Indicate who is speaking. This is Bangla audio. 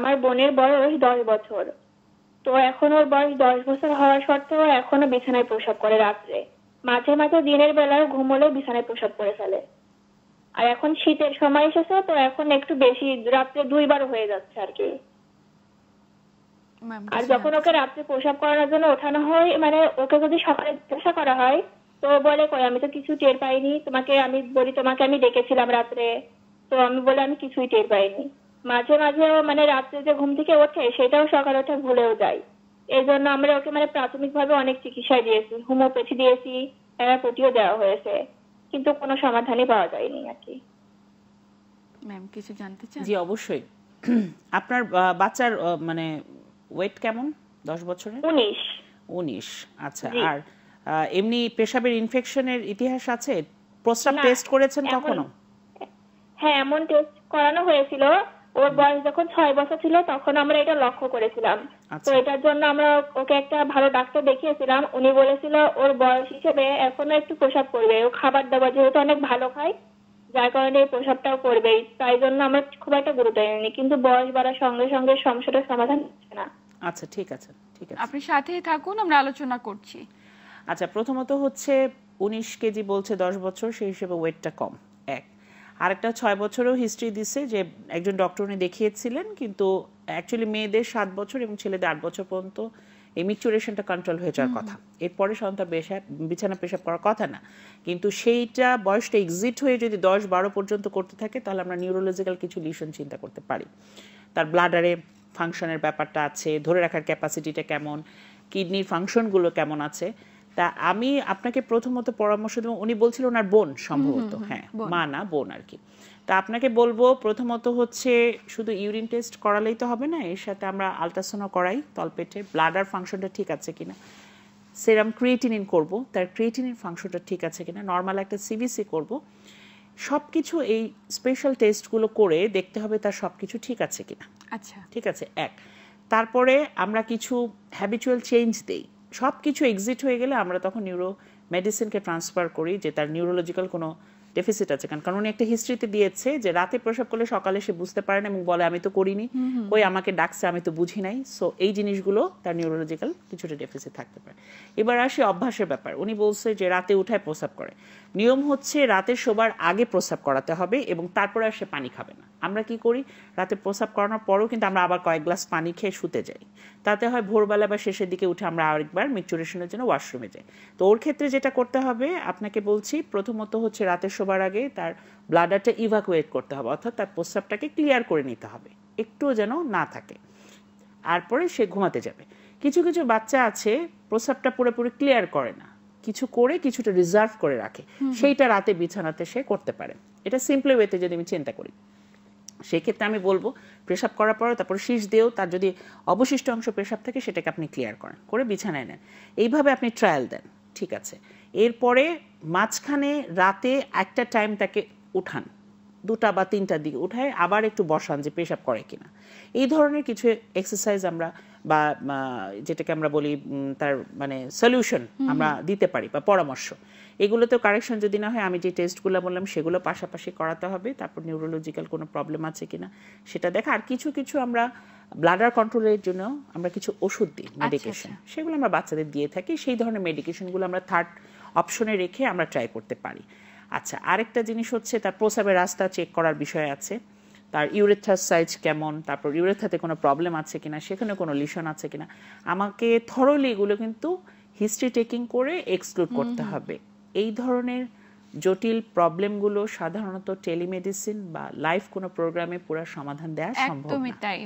Speaker 1: আমার বোনের বয়স 10 বছর। তো এখন ওর বয়স 10 বছর হওয়া সত্ত্বেও এখনো বিছানায় প্রস্রাব করে রাত্রে। মাঝে মাঝে দিনের বেলায় ঘুম হলে বিছানায় প্রস্রাব করে ফেলে। আর এখন শীতের সময় এসেছে, তো এখন একটু বেশি, রাত্রে 2বার হয়ে যাচ্ছে আর কি।
Speaker 2: ম্যাম
Speaker 1: আর
Speaker 2: কিছু
Speaker 1: যখন
Speaker 2: জানতে
Speaker 1: ওকে রাত্রে প্রস্রাব করানোর জন্য ওঠানো হয়, মানে ওকে যদি সকালে জিজ্ঞাসা করা হয়, তো ও বলে কই আমি তো কিছু টের পাইনি, তোমাকে আমি বলি তোমাকে আমি ডেকেছিলাম রাত্রে, তো আমি বলে আমি কিছুই টের পাইনি। মাঝে মাঝে ও মানে রাত্রে যে ঘুম থেকে ওঠে সেটাও সকালে ওঠে ভুলেও যায়। এই জন্য আমরা ওকে মানে প্রাথমিকভাবে অনেক চিকিৎসা দিয়েছি, হোমিওপ্যাথি দিয়েছি, অ্যালোপ্যাথিও দেওয়া হয়েছে, কিন্তু কোনো সমাধানই পাওয়া যায়নি আর কি।
Speaker 2: ম্যাম কিছু জানতে চান?
Speaker 3: জি অবশ্যই। আপনার বাচ্চার মানে ওয়েট কেমন 10 বছরে?
Speaker 1: 19।
Speaker 3: 19। আচ্ছা।
Speaker 1: জি।
Speaker 3: আর এমনি পেশাবের ইনফেকশনের ইতিহাস আছে? প্রস্রাব
Speaker 1: না,
Speaker 3: টেস্ট করেছেন
Speaker 1: এমন
Speaker 3: কখনো?
Speaker 1: হ্যাঁ, এমন টেস্ট করানো হয়েছিল। ওর বয়স যখন 6 বছর ছিল তখন আমরা এটা লক্ষ্য করেছিলাম। তো
Speaker 3: আচ্ছা
Speaker 1: এটার জন্য আমরা ওকে একটা ভালো ডাক্তার দেখিয়েছিলাম। উনি বলেছিল ওর বয়স হিসেবে এখনো একটু প্রস্রাব করবে, ও খাবার দাবার যেহেতু অনেক ভালো খায়, যার কারণে এই প্রস্রাবটাও করবেই। তাই জন্য আমরা খুব একটা গুরুত্ব দিইনি, কিন্তু বয়স বাড়ার সঙ্গে সঙ্গে সমস্যাটার সমাধান হচ্ছে না।
Speaker 3: আচ্ছা ঠিক আছে ঠিক আছে।
Speaker 2: আপনি সাথেই থাকুন, আমরা আলোচনা করছি।
Speaker 3: আচ্ছা প্রথমত হচ্ছে 19 কেজি বলছে 10 বছর, সেই হিসেবে ওয়েটটা কম। এক। আরেকটা 6 বছরেও হিস্ট্রি দিচ্ছে যে একজন ডক্টর উনি দেখিয়েছিলেন, কিন্তু অ্যাকচুয়ালি মেয়েদের 7 বছর এবং ছেলেদের 8 বছর পর্যন্ত এই মিচুরেশনটা কন্ট্রোল হয়ে যাওয়ার কথা। এরপরে সাধারণত বিছানা পেশাব করার কথা না, কিন্তু সেইটা বয়সটা এক্সিট হয়ে যদি 10-12 পর্যন্ত করতে থাকে তাহলে আমরা নিউরোলজিক্যাল কিছু লিশন চিন্তা করতে পারি। তার ব্লাডারে ফাংশনের ব্যাপারটা আছে, ধরে রাখার ক্যাপাসিটিটা কেমন, কিডনির ফাংশনগুলো কেমন আছে। তা আমি আপনাকে প্রথমত পরামর্শ দেব, উনি বলছিল ওনার বোন সম্ভবত, হ্যাঁ মা না বোন আর কি। তা আপনাকে বলবো প্রথমত হচ্ছে শুধু ইউরিন টেস্ট করালেই তো হবে না, এর সাথে আমরা আলট্রাসাউন্ড করাই তলপেটে, ব্লাডার ফাংশনটা ঠিক আছে কিনা, সেরাম ক্রিয়েটিনিন করব, তার ক্রিয়েটিনিন ফাংশনটা ঠিক আছে কিনা, নর্মাল একটা সিবিসি করব। সব কিছু এই স্পেশাল টেস্টগুলো করে দেখতে হবে তার সব কিছু ঠিক আছে কিনা।
Speaker 2: আচ্ছা
Speaker 3: ঠিক আছে। এক। তারপরে আমরা কিছু হ্যাবিচুয়াল চেঞ্জ দেই, সব কিছু এক্সিট হয়ে গেলে আমরা তখন নিউরো মেডিসিনকে ট্রান্সফার করি যে তার নিউরোলজিক্যাল কোনো ডেফিসিট আছে। কারণ উনি একটা হিস্ট্রিতে দিয়েছে যে রাতে প্রসব করলে সকালে সে বুঝতে পারে না এবং বলে আমি তো করিনি, ওই আমাকে ডাকছে আমি তো বুঝি নাই। সো এই জিনিসগুলো তার নিউরোলজিক্যাল কিছুটা ডেফিসিট থাকতে পারে। এবার আসি অভ্যাসের ব্যাপার। উনি বলছে যে রাতে উঠায় প্রস্রাব করে, নিয়ম হচ্ছে রাতে শোবার আগে প্রস্রাব করাতে হবে এবং তারপরে আর সে পানি খাবে না। আমরা কি করি, রাতে প্রস্রাব করানোর পরেও কিন্তু আমরা আবার কয়েক গ্লাস পানি খেয়ে শুতে যাই, তাতে হয় ভোরবেলা বা শেষের দিকে উঠে আমরা আরেকবার মিকচুরেশনের জন্য ওয়াশরুমে যাই। তো ওর ক্ষেত্রে যেটা করতে হবে আপনাকে বলছি, প্রথমত হচ্ছে রাতে শোবার আগে তার ব্লাডারটা ইভাকুয়েট করতে হবে, অর্থাৎ তার প্রস্রাবটাকে ক্লিয়ার করে নিতে হবে, একটুও যেন না থাকে, আর পরে সে ঘুমাতে যাবে। কিছু কিছু বাচ্চা আছে প্রস্রাবটা পুরোপুরি ক্লিয়ার করে না, কিছু করে কিছুটা রিজার্ভ করে রাখে, সেইটা রাতে বিছানাতে সে করতে পারে। এটা সিম্পলি ওয়েতে যদি আমি চিন্তা করি, সেক্ষেত্রে আমি বলবো পেশাব করার পরে তারপর শীষ দিয়েও তার যদি অবশিষ্ট অংশ পেশাব থাকে সেটাকে আপনি ক্লিয়ার করেন, করে বিছানায় নেন, এইভাবে আপনি ট্রায়াল দেন। ঠিক আছে। এরপরে মাঝখানে রাতে একটা টাইম তাকে উঠান, 2টা বা 3টার দিকে উঠায় আবার একটু বসান যে পেশাব করে কিনা। এই ধরনের কিছু এক্সারসাইজ আমরা বা যেটাকে আমরা বলি তার মানে সলিউশন আমরা দিতে পারি বা পরামর্শ। এগুলোতে কারেকশন যদি না হয় আমি যে টেস্টগুলো বললাম সেগুলো পাশাপাশি করাতে হবে, তারপর নিউরোলজিক্যাল কোনো প্রবলেম আছে কিনা সেটা দেখা। আর কিছু কিছু আমরা ব্লাডার কন্ট্রোলের জন্য আমরা কিছু ওষুধ দিই, মেডিকেশন, সেগুলো আমরা বাচ্চাদের দিয়ে থাকি। সেই ধরনের মেডিকেশনগুলো আমরা থার্ড অপশনে রেখে আমরা ট্রাই করতে পারি। আচ্ছা, আরেকটা জিনিস হচ্ছে তার প্রস্রাবের রাস্তা চেক করার বিষয় আছে, তার ইউরেথ্রার সাইজ কেমন, তারপর ইউরেথ্রাতে কোনো প্রবলেম আছে কিনা, সেখানে কোনো লিশন আছে কিনা, আমাকে থরলি এগুলো কিন্তু হিস্ট্রি টেকিং করে এক্সক্লুড করতে হবে। এই ধরনের জটিল প্রবলেমগুলো সাধারণত টেলিমেডিসিন বা লাইভ কোনো প্রোগ্রামে পুরো সমাধান দেওয়া সম্ভব না।
Speaker 2: একদমই তাই।